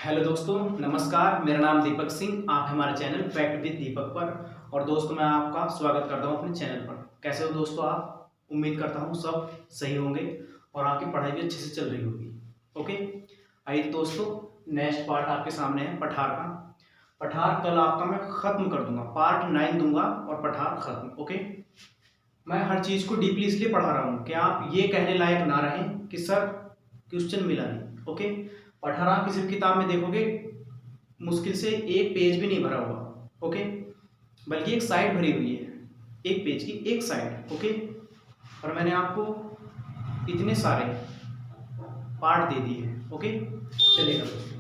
Hello दोस्तों, नमस्कार। मेरा नाम दीपक सिंह। आप हमारे चैनल फैक्ट विद दीपक पर और दोस्तों मैं आपका स्वागत करता हूं अपने चैनल पर। कैसे हो दोस्तों आप? उम्मीद करता हूं सब सही होंगे और आपकी पढ़ाई भी अच्छे से चल रही होगी। ओके, आइए दोस्तों, नेक्स्ट पार्ट आपके सामने है पठार का। पठार कल आपका मैं ख़त्म कर दूंगा, पार्ट 9 दूंगा और पठार ख़त्म। ओके, मैं हर चीज़ को डीपली इसलिए पढ़ा रहा हूँ कि आप ये कहने लायक ना रहें कि सर क्वेश्चन मिला नहीं। ओके, पठार आप किसी किताब में देखोगे मुश्किल से एक पेज भी नहीं भरा हुआ। ओके, बल्कि एक साइड भरी हुई है, एक पेज की एक साइड। ओके, और मैंने आपको इतने सारे पार्ट दे दिए हैं। ओके, चलिएगा दोस्तों।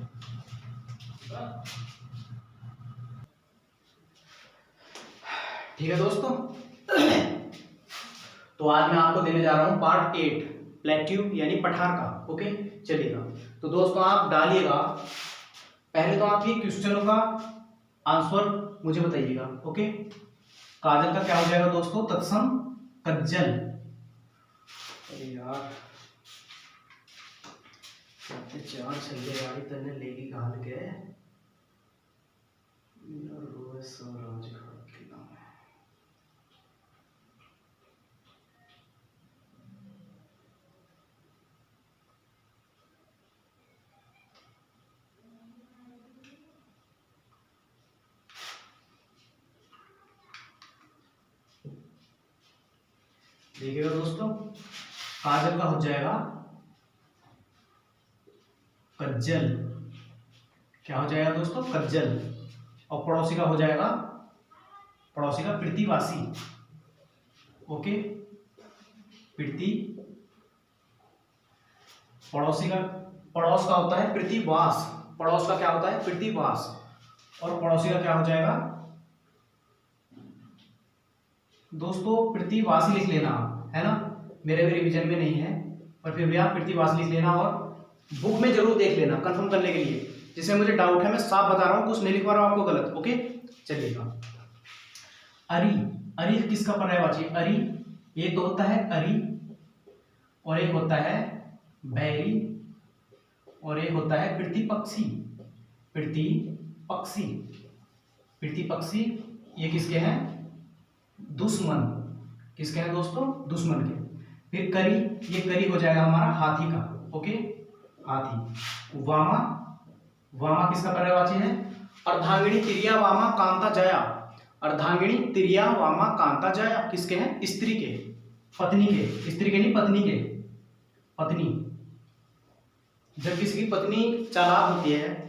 ठीक है दोस्तों, तो आज मैं आपको देने जा रहा हूं पार्ट 8 प्लेट्यू यानी पठार का। ओके, चलिएगा। तो दोस्तों आप डालिएगा, पहले तो आप ये क्वेश्चनों का आंसर मुझे बताइएगा। ओके, काजल का क्या हो जाएगा दोस्तों? तत्सम कज्जल। अरे यार, चार छल्ले गाड़ी तने लेगी गाल के रोज स्वराज खड़ा नाम है। देखिएगा दोस्तों, काजल का हो जाएगा कज्जल। क्या हो जाएगा दोस्तों? कज्जल। और पड़ोसी का हो जाएगा, पड़ोसी का पृथ्वीवासी। ओके, पृथ्वी, पड़ोसी का, पड़ोस का होता है पृथ्वीवास। पड़ोस का क्या होता है? पृथ्वीवास। और पड़ोसी का क्या हो जाएगा दोस्तों? पृथ्वीवासी लिख लेना, है ना। मेरे भी रिवीजन में नहीं है, पर फिर भी आप पृथ्वीवासी लिख लेना और बुक में जरूर देख लेना कंफर्म करने के लिए। जिसमें मुझे डाउट है, मैं साफ बता रहा हूँ, कुछ नहीं लिखवा रहा हूँ आपको गलत। ओके, चलिएगा। अरी, अरी किसका पर्यायवाची? अरी एक तो होता है अरी, और एक होता है बैरी, और एक होता है पृथ्वीपक्षी। पृथ्वीपक्षी, पृथ्वीपक्षी ये किसके हैं? दुश्मन। किसके हैं दोस्तों? दुश्मन के। फिर करी, ये करी हो जाएगा हमारा हाथी का। ओके, हाथी। वामा, वामा किसका पर्यायवाची है? अर्धांगिनी तिरिया वामा कांता जया। अर्धांगिनी तिरिया वामा कांता जया किसके हैं? स्त्री के, पत्नी के। स्त्री के नहीं, पत्नी के। पत्नी, जब किसी की पत्नी चालाक होती है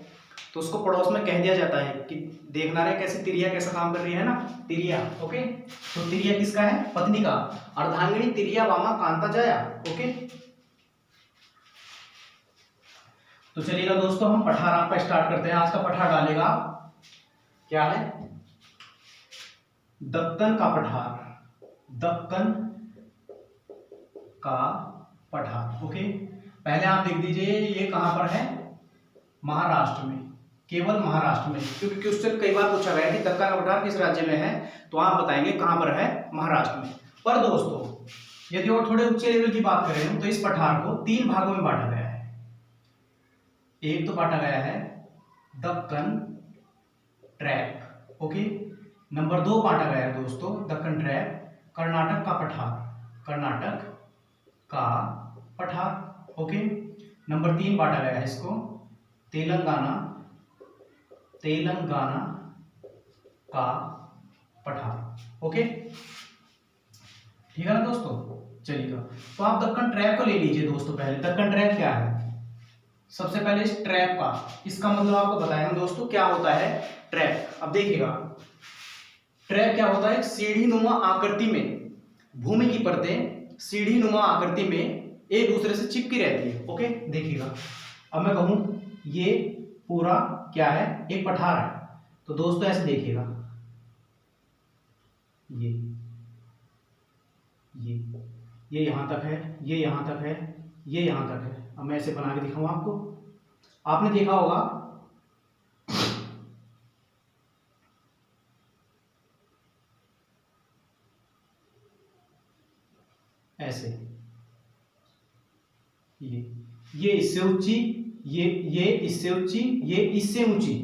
तो उसको पड़ोस में कह दिया जाता है कि देखना रे कैसे तिरिया कैसा काम कर रही है ना, तिरिया। ओके, तो तिरिया किसका है? पत्नी का। अर्धांगिनी तिरिया वामा कांता जया। ओके, तो चलिएगा दोस्तों, हम पठार आपका स्टार्ट करते हैं। आज का पठार डालेगा क्या है? दक्कन का पठार। दक्कन का पठार। ओके, पहले आप देख दीजिए ये कहां पर है? महाराष्ट्र में, केवल महाराष्ट्र में। क्योंकि क्वेश्चन कई बार पूछा गया है कि दक्कन का पठार किस राज्य में है, तो आप बताएंगे कहां पर है? महाराष्ट्र में। पर दोस्तों यदि और थोड़े ऊंचे लेवल की बात करें तो इस पठार को 3 भागों में बांटा गया है। एक तो बांटा गया है दक्कन ट्रैप। ओके, नंबर 2 बांटा गया है दोस्तों दक्कन ट्रैप कर्नाटक का पठार। कर्नाटक का पठार। ओके, नंबर 3 बांटा गया है इसको तेलंगाना, तेलंगाना का पठार। ओके, ठीक है ना दोस्तों। चलिएगा, तो आप दक्कन ट्रैप को ले लीजिए दोस्तों। पहले दक्कन ट्रैप क्या है? सबसे पहले इस ट्रैप का, इसका मतलब आपको बताएंगे दोस्तों क्या होता है ट्रैप। अब देखिएगा, ट्रैप क्या होता है? सीढ़ी नुमा आकृति में, भूमि की परतें सीढ़ी नुमा आकृति में एक दूसरे से चिपकी रहती है। ओके, देखिएगा, अब मैं कहूं ये पूरा क्या है? एक पठार है। तो दोस्तों ऐसे देखिएगा, ये यहां तक है, ये यहां तक है, ये यहां तक है। अब मैं ऐसे बना के दिखाऊं आपको। आपने देखा होगा ऐसे, ये इससे ऊंची, ये इससे ऊंची, ये इससे ऊंची,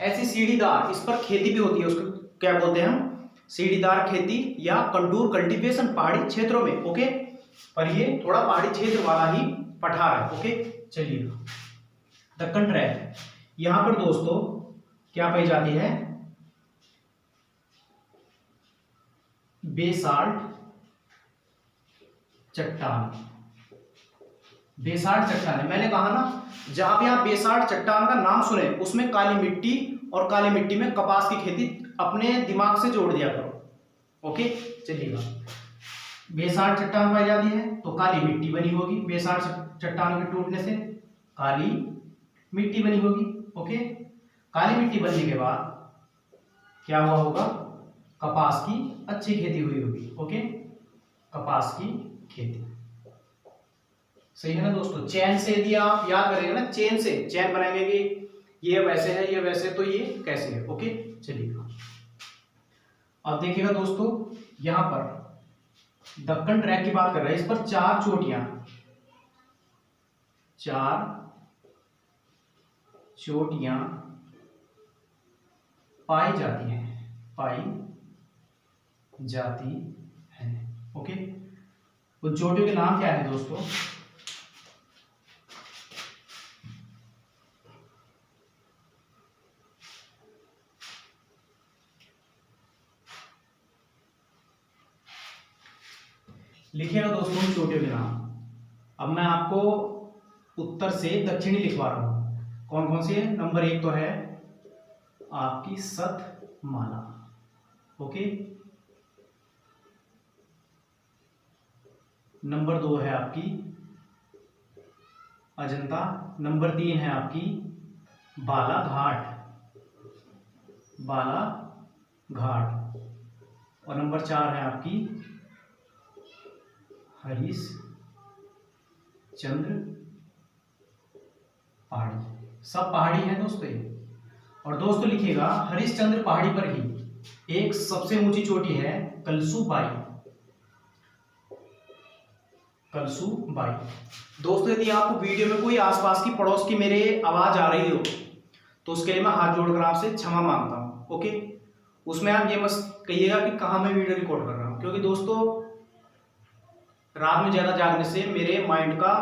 ऐसी सीढ़ीदार, इस पर खेती भी होती है, उसको क्या बोलते हैं हम? सीढ़ीदार खेती या कंटूर कल्टीवेशन पहाड़ी क्षेत्रों में। ओके, पर ये थोड़ा पहाड़ी क्षेत्र वाला ही पठार है। ओके, चलिए दक्कन ट्रैक, यहां पर दोस्तों क्या पाई जाती है? बेसाल्ट चट्टान। बेसाल्ट चट्टान, मैंने कहा ना, जहां भी आप बेसाल्ट चट्टान का नाम सुने उसमें काली मिट्टी, और काली मिट्टी में कपास की खेती अपने दिमाग से जोड़ दिया करो। ओके, चलिएगा, बेसाल्ट चट्टान पाई जाती है तो काली मिट्टी बनी होगी, बेसाल्ट चट्टानों के टूटने से काली मिट्टी बनी होगी। ओके, काली मिट्टी बनने के बाद क्या हुआ होगा? कपास की अच्छी खेती हुई होगी। ओके, कपास की खेती, सही है ना दोस्तों? चैन से यदि आप याद करेंगे ना, चेन से चैन बनाएंगे कि ये वैसे है, ये वैसे, तो ये कैसे है। ओके, चलिए अब देखिएगा दोस्तों, यहां पर दक्कन ट्रैक की बात कर रहे हैं, इस पर 4 चोटियां पाई जाती हैं। ओके, उन चोटियों के नाम क्या है दोस्तों? लिखिएगा दोस्तों उन चोटियों के नाम। अब मैं आपको उत्तर से दक्षिणी लिखवा रहा हूं, कौन कौन सी है? नंबर 1 तो है आपकी सतमाला। ओके, नंबर 2 है आपकी अजंता, नंबर 3 है आपकी बालाघाट, और नंबर 4 है आपकी हरिश्चंद्र पहाड़ी। सब पहाड़ी है दोस्तों ये। और दोस्तों लिखिएगा, हरिश्चंद्र पहाड़ी पर ही एक सबसे ऊंची चोटी है कलसूबाई। दोस्तों यदि आपको वीडियो में कोई आसपास की पड़ोस की मेरे आवाज आ रही हो तो उसके लिए मैं हाथ जोड़कर आपसे क्षमा मांगता हूं। ओके, उसमें आप ये मत कहिएगा कि कहां मैं वीडियो रिकॉर्ड कर रहा हूं, क्योंकि दोस्तों रात में ज्यादा जागने से मेरे माइंड का,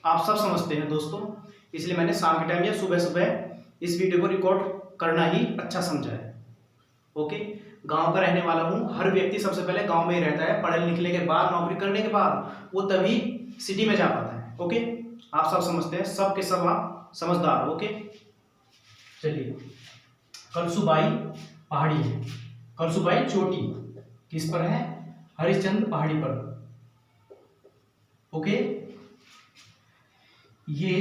आप सब समझते हैं दोस्तों, इसलिए मैंने शाम के टाइम या सुबह सुबह इस वीडियो को रिकॉर्ड करना ही अच्छा समझा है। ओके, गांव का रहने वाला हूं, हर व्यक्ति सबसे पहले गांव में ही रहता है, पढ़ने लिखने के बाद, नौकरी करने के बाद वो तभी सिटी में जा पाता है। ओके, आप सब समझते हैं, सब के सब आप समझदार हो। ओके, चलिए, कलसूबाई पहाड़ी है, कलसूबाई चोटी किस पर है? हरिश्चंद्र पहाड़ी पर। ओके, ये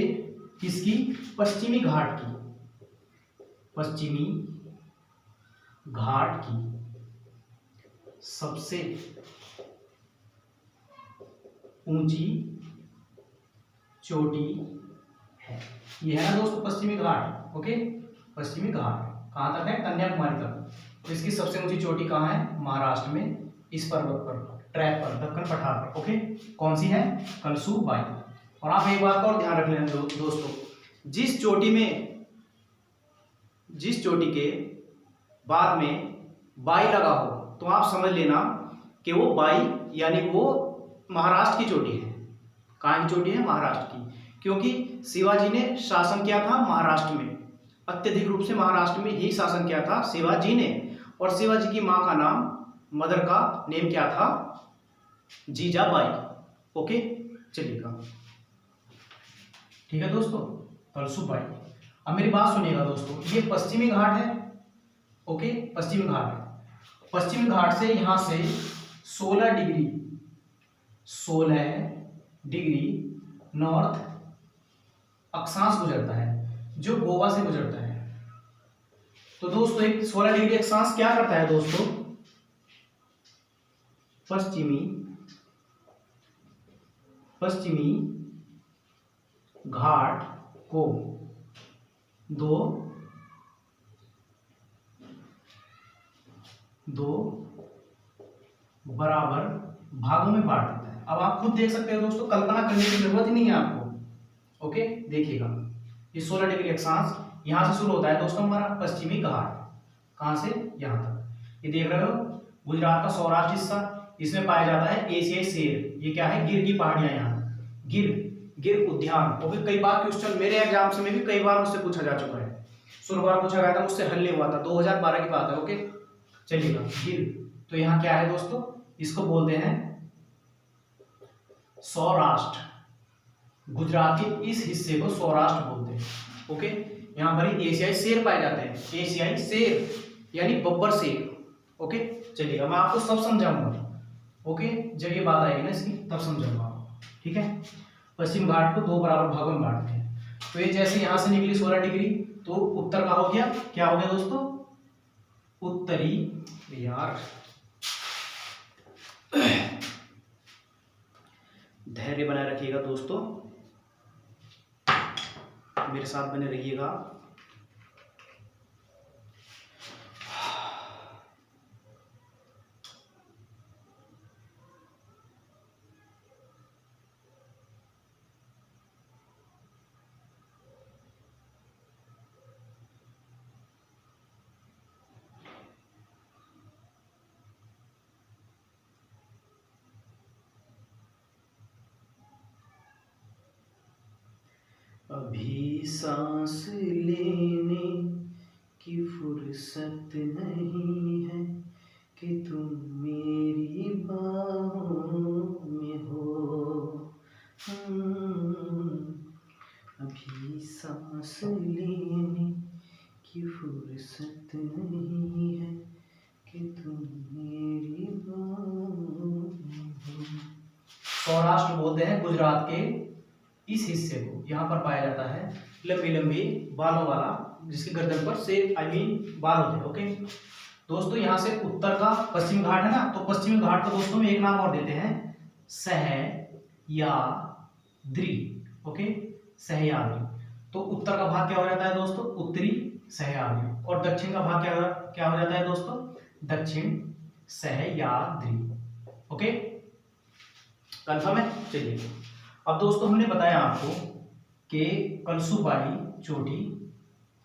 किसकी? पश्चिमी घाट की, सबसे ऊंची चोटी है। ये है ना दोस्तों पश्चिमी घाट। ओके, पश्चिमी घाट कहां तक है? कन्याकुमारी तक। तो इसकी सबसे ऊंची चोटी कहां है? महाराष्ट्र में, इस पर्वत पर, ट्रैक पर, दक्कन पठार पर। ओके, कौन सी है? कलसूबाई। और आप एक बात का और ध्यान रख लेना दोस्तों, जिस चोटी के बाद में बाई लगा हो तो आप समझ लेना कि वो बाई यानी वो महाराष्ट्र की चोटी है। कहाँ की चोटी है? महाराष्ट्र की, क्योंकि शिवाजी ने शासन किया था महाराष्ट्र में, अत्यधिक रूप से महाराष्ट्र में ही शासन किया था शिवाजी ने। और शिवाजी की मां का नाम, मदर का नेम क्या था? जीजाबाई। ओके, चलिएगा, ठीक है दोस्तों, कलसूबाई। अब मेरी बात सुनिएगा दोस्तों, ये पश्चिमी घाट है। ओके, पश्चिमी घाट है, पश्चिमी घाट से यहां से 16 डिग्री नॉर्थ अक्षांश गुजरता है, जो गोवा से गुजरता है। तो दोस्तों एक 16 डिग्री अक्षांश क्या करता है दोस्तों? पश्चिमी घाट को दो बराबर भागों में बांट देता है। अब आप खुद देख सकते हो दोस्तों, कल्पना करने की जरूरत ही नहीं है आपको। ओके, देखिएगा, ये 16 डिग्री अक्षांश यहाँ से शुरू होता है दोस्तों हमारा पश्चिमी घाट, कहाँ से, यहाँ तक। ये देख रहे हो गुजरात का सौराष्ट्र हिस्सा, इसमें पाया जाता है एशियाई शेर। ये क्या है, गिर की पहाड़ियां, यहाँ गिर उद्यान। वो भी कई बार क्वेश्चन मेरे एग्जाम्स में भी कई बार मुझसे पूछा जा चुका है, शुरुआत पूछा गया था, मुझसे हल नहीं हुआ था, 2012 की बात है। ओके चलिएगा, गिर, तो यहाँ क्या है दोस्तों, इसको बोलते हैं सौराष्ट्र। गुजरात के इस हिस्से को सौराष्ट्र बोलते हैं। ओके, यहाँ पर ही एशियाई शेर पाए जाते हैं, एशियाई शेर यानी बब्बर शेर। ओके चलिएगा, मैं आपको सब समझाऊंगा। ओके, जब ये बात आएगी ना इसकी तब समझाऊंगा आपको, ठीक है। पश्चिम घाट को 2 बराबर भागों में बांटते हैं। तो ये जैसे यहाँ से निकली 16 डिग्री, तो उत्तर का हो गया, क्या हो गया दोस्तों, उत्तरी। यार धैर्य बनाए रखिएगा दोस्तों, मेरे साथ बने रहिएगा। अभी सांस लेने की फुर्सत नहीं है कि तुम मेरी बाहों में हो। अभी सांस लेने की फुर्सत नहीं है कि तुम मेरी बाहों में हो। सौराष्ट्र बोलते हैं गुजरात के इस हिस्से को, यहाँ पर पाया जाता है लंबी लंबी बालों वाला, जिसकी गर्दन पर से बाल होते हैं। ओके दोस्तों, यहाँ से उत्तर का पश्चिम घाट है ना, तो पश्चिमी घाट को दोस्तों में एक नाम और देते हैं सह्याद्री। ओके सह्याद्री, तो उत्तर का भाग क्या हो जाता है दोस्तों, उत्तरी सह्याद्री, और दक्षिण का भाग क्या हो जाता है दोस्तों, दक्षिण सह्याद्री। ओके कंफर्म है। चलिए अब दोस्तों हमने बताया आपको कि कलसुबाई चोटी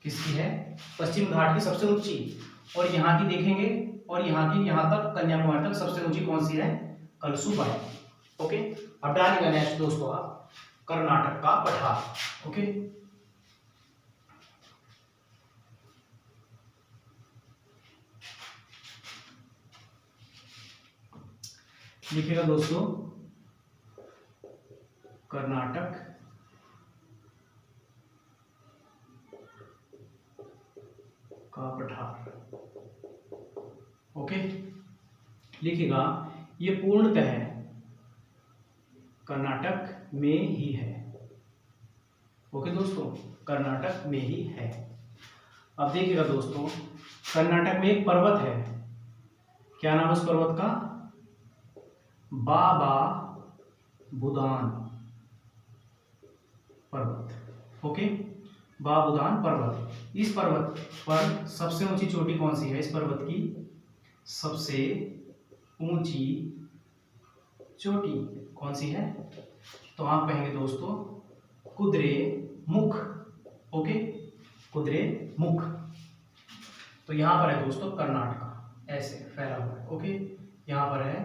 किसकी है, पश्चिम घाट की सबसे ऊंची, और यहाँ की देखेंगे, और यहाँ की यहाँ तक कन्याकुमारी तक सबसे ऊंची कौन सी है, कलसुबाई। ओके अब डालिएगा नेक्स्ट दोस्तों आप, कर्नाटक का पठार। ओके लिखिएगा दोस्तों, कर्नाटक का पठार। ओके लिखिएगा, ये पूर्णतः कर्नाटक में ही है। ओके दोस्तों, कर्नाटक में ही है। अब देखिएगा दोस्तों, कर्नाटक में एक पर्वत है, क्या नाम है उस पर्वत का, बाबा बुदान पर्वत। ओके बाबूदान पर्वत। इस पर्वत पर सबसे ऊंची चोटी कौन सी है, इस पर्वत की सबसे ऊंची चोटी कौन सी है, तो आप कहेंगे दोस्तों कुद्रेमुख। ओके कुद्रेमुख, तो यहां पर है दोस्तों कर्नाटक, ऐसे फैला हुआ है। ओके यहां पर है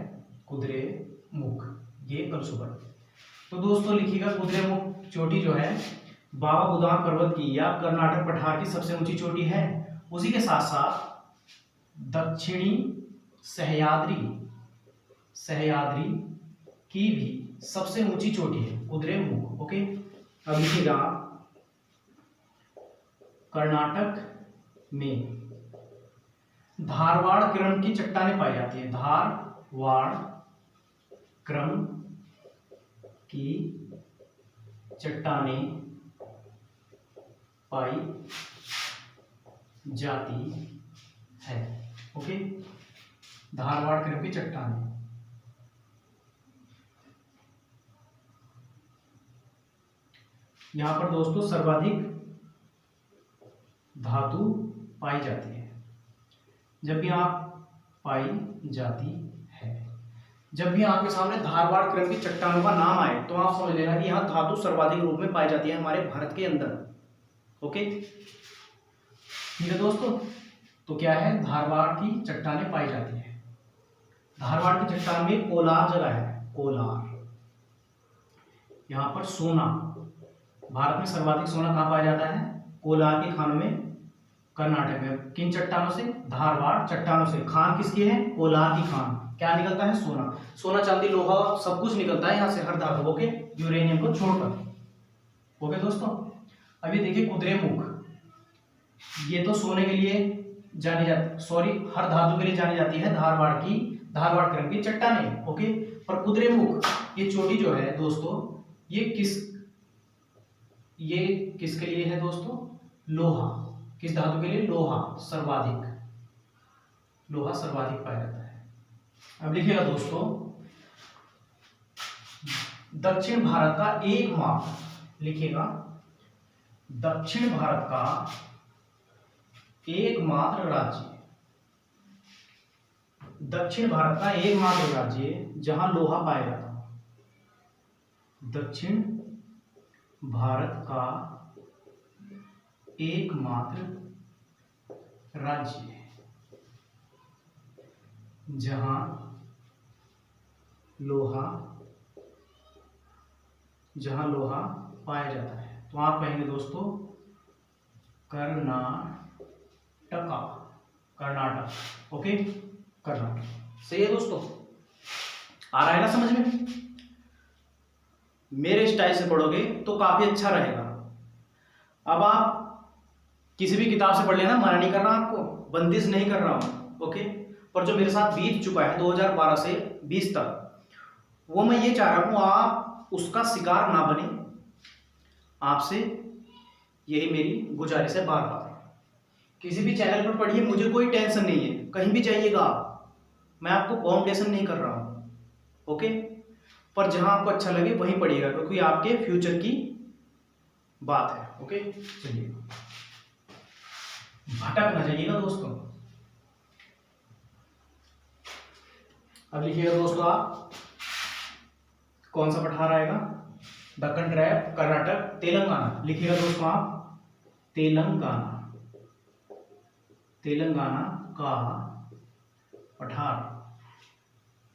कुद्रेमुख, ये कलसुबाई। तो दोस्तों लिखिएगा, कुद्रेमुख चोटी जो है बाबा बुदान पर्वत की या कर्नाटक पठार की सबसे ऊंची चोटी है। उसी के साथ साथ दक्षिणी सह्याद्री की भी सबसे ऊंची चोटी है कुद्रेमुख। ओके अब लिखिएगा, कर्नाटक में धारवाड़ क्रम की चट्टानें पाई जाती है, धारवाड़ क्रम की चट्टानें पाई जाती है। ओके धारवाड़ क्रम की चट्टानें, यहां पर दोस्तों सर्वाधिक धातु पाई जाती है। जब भी आप पाई जाती है, जब भी आपके सामने धारवाड़ क्रम की चट्टानों का नाम आए तो आप समझ लेना कि यहाँ धातु सर्वाधिक रूप में पाई जाती है हमारे भारत के अंदर। ओके, ठीक है दोस्तों। तो क्या है, धारवाड़ की चट्टानें पाई जाती है। धारवाड़ की चट्टान में कोलार जगह है, कोलार। यहाँ पर सोना, भारत में सर्वाधिक सोना कहाँ पाया जाता है? कोलार की खानों में, कर्नाटक में। किन चट्टानों से? धारवाड़ चट्टानों से। खान किसकी है? कोलार की खान। क्या निकलता है? सोना। सोना, चांदी, लोहा सब कुछ निकलता है यहाँ से, हर धातु के, यूरेनियम को छोड़कर। ओके दोस्तों, अभी देखिए कुद्रेमुख, ये तो सोने के लिए जानी जाती, सॉरी, हर धातु के लिए जानी जाती है धारवाड़ क्रम की चट्टानें। ओके, पर कुद्रेमुख ये चोटी जो है दोस्तों, ये किसके लिए है दोस्तों? लोहा। किस धातु के लिए? लोहा सर्वाधिक पाया जाता है। अब लिखिएगा दोस्तों, दक्षिण भारत का एकमात्र, लिखिएगा, दक्षिण भारत का एकमात्र राज्य, दक्षिण भारत का एकमात्र राज्य जहां लोहा पाया जाता है। दक्षिण भारत का एकमात्र राज्य जहां लोहा पाया जाता है, तो आप कहेंगे दोस्तों कर्नाटक। ओके, कर्नाटक। सही है दोस्तों, आ रहा है ना समझ में? मेरे स्टाइल से पढ़ोगे तो काफी अच्छा रहेगा। अब आप किसी भी किताब से पढ़ लेना, मना नहीं कर रहा आपको, बंदिश नहीं कर रहा हूं। ओके, पर जो मेरे साथ बीत चुका है 2012 से 20 तक, वो मैं ये चाह रहा हूं आप उसका शिकार ना बने। आपसे यही मेरी गुजारिश है। बार बार किसी भी चैनल पर पढ़िए, मुझे कोई टेंशन नहीं है, कहीं भी जाइएगा आप, मैं आपको बाउंडेशन नहीं कर रहा हूं। ओके, पर जहां आपको अच्छा लगे वहीं पढ़िएगा, क्योंकि आपके फ्यूचर की बात है। ओके, चलिए, भटक ना जाइएगा दोस्तों। अब लिखिएगा दोस्तों, आप कौन सा पठार आएगा? दक्कन ट्रैप, कर्नाटक, तेलंगाना। लिखिएगा दोस्तों आप तेलंगाना का पठार,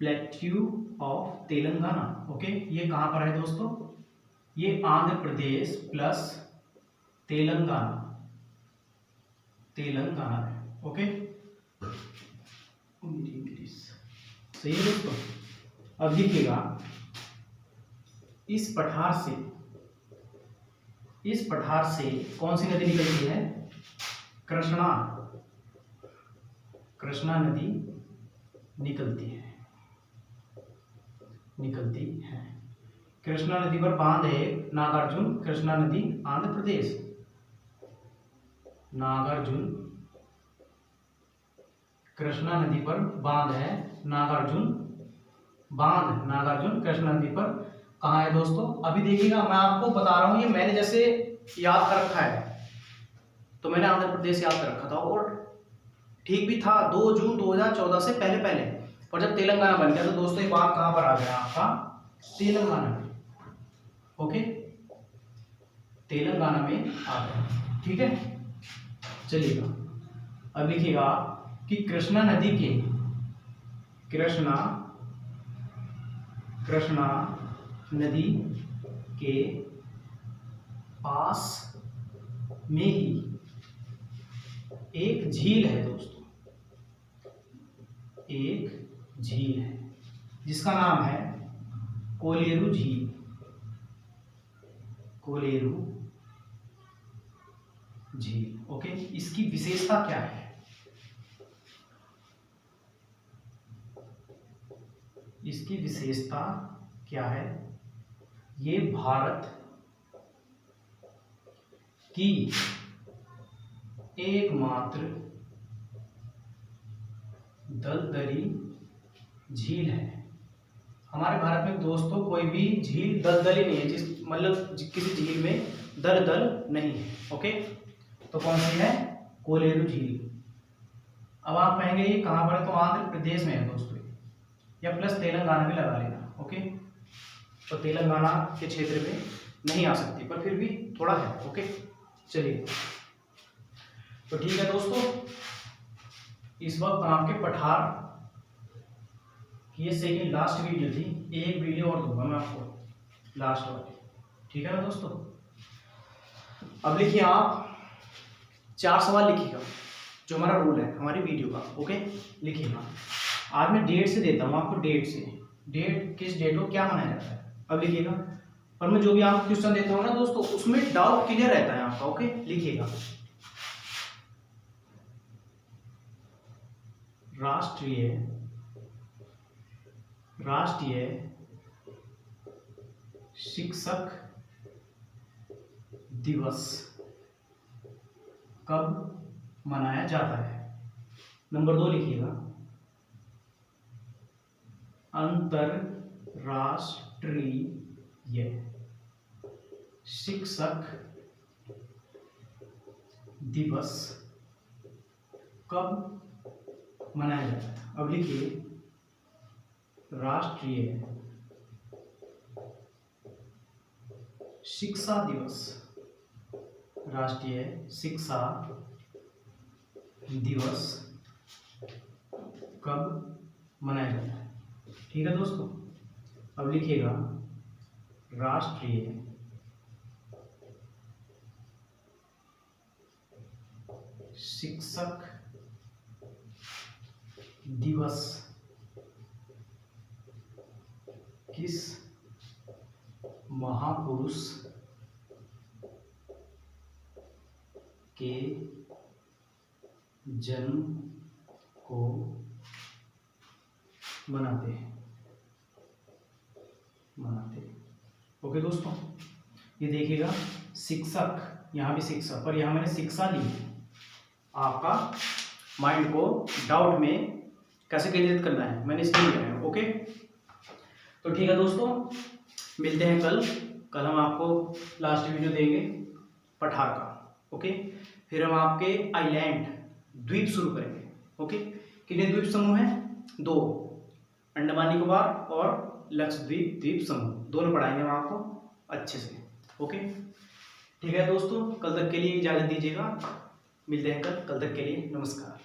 प्लेट्यू ऑफ तेलंगाना। ओके, ये कहां पर है दोस्तों? ये आंध्र प्रदेश प्लस तेलंगाना है। ओके, सही है दोस्तों। अब लिखिएगा, इस पठार से कौन सी नदी निकलती है? कृष्णा नदी निकलती है। कृष्णा नदी पर बांध है नागार्जुन। कृष्णा नदी, आंध्र प्रदेश। कृष्णा नदी पर बांध है नागार्जुन कृष्णा नदी पर कहाँ है दोस्तों? अभी देखिएगा, मैं आपको बता रहा हूं, ये मैंने जैसे याद कर रखा है, तो मैंने आंध्र प्रदेश याद कर रखा था और ठीक भी था 2 जून 2014 से पहले। और जब तेलंगाना बन गया तो दोस्तों ये बात कहां पर आ गया आपका? तेलंगाना में। ओके, तेलंगाना में आ गया। ठीक है, चलिएगा, अब लिखिएगा कि कृष्णा नदी के पास में ही एक झील है दोस्तों, एक झील है जिसका नाम है कोलेरू झील। ओके, इसकी विशेषता क्या है? इसकी विशेषता क्या है? ये भारत की एकमात्र दलदली झील है। हमारे भारत में दोस्तों कोई भी झील दलदली नहीं है, मतलब किसी झील में दलदल नहीं है। ओके, तो कौन सी है? कोलेरू झील। अब आप कहेंगे ये कहां पर है? तो आंध्र प्रदेश में है दोस्तों, या प्लस तेलंगाना भी लगा लेना। ओके, तो तेलंगाना के क्षेत्र में नहीं आ सकती, पर फिर भी थोड़ा है। ओके, चलिए, तो ठीक है दोस्तों, इस वक्त आपके पठार की ये सेकंड लास्ट वीडियो थी। एक वीडियो और दूंगा मैं आपको लास्ट वाली, ठीक है ना दोस्तों। अब लिखिए आप 4 सवाल लिखिएगा, जो हमारा रूल है हमारी वीडियो का। ओके, लिखिएगा। आज मैं डेट से देता हूँ आपको, डेट से, डेट किस डेट को क्या मनाया जाता है। अब लिखिएगा, और मैं जो भी आपको क्वेश्चन देता हूँ ना दोस्तों, उसमें डाउट क्लियर रहता है आपका। ओके, लिखिएगा। राष्ट्रीय शिक्षक दिवस कब मनाया जाता है। नंबर 2 लिखिएगा, अंतरराष्ट्रीय शिक्षक दिवस कब मनाया जाता है। अब लिखिए, राष्ट्रीय शिक्षा दिवस, राष्ट्रीय शिक्षा दिवस कब मनाया जाता है। ठीक है दोस्तों, अब लिखिएगा, राष्ट्रीय शिक्षक दिवस किस महापुरुष के जन्म को मनाते। ओके दोस्तों, ये देखिएगा, शिक्षक, यहाँ भी शिक्षक, और यहाँ मैंने शिक्षा ली। आपका माइंड को डाउट में कैसे केंद्रित करना है मैंने इसलिए लिया है। ओके, तो ठीक है दोस्तों, मिलते हैं कल हम आपको लास्ट वीडियो देंगे पठार का। ओके, फिर हम आपके आइलैंड द्वीप शुरू करेंगे। ओके, कितने द्वीप समूह हैं? 2, अंडमान निकोबार और लक्षद्वीप द्वीप समूह, दोनों पढ़ाएंगे हम आपको अच्छे से। ओके, ठीक है दोस्तों, कल तक के लिए इजाज़त दीजिएगा। मिलते हैं कल तक के लिए नमस्कार।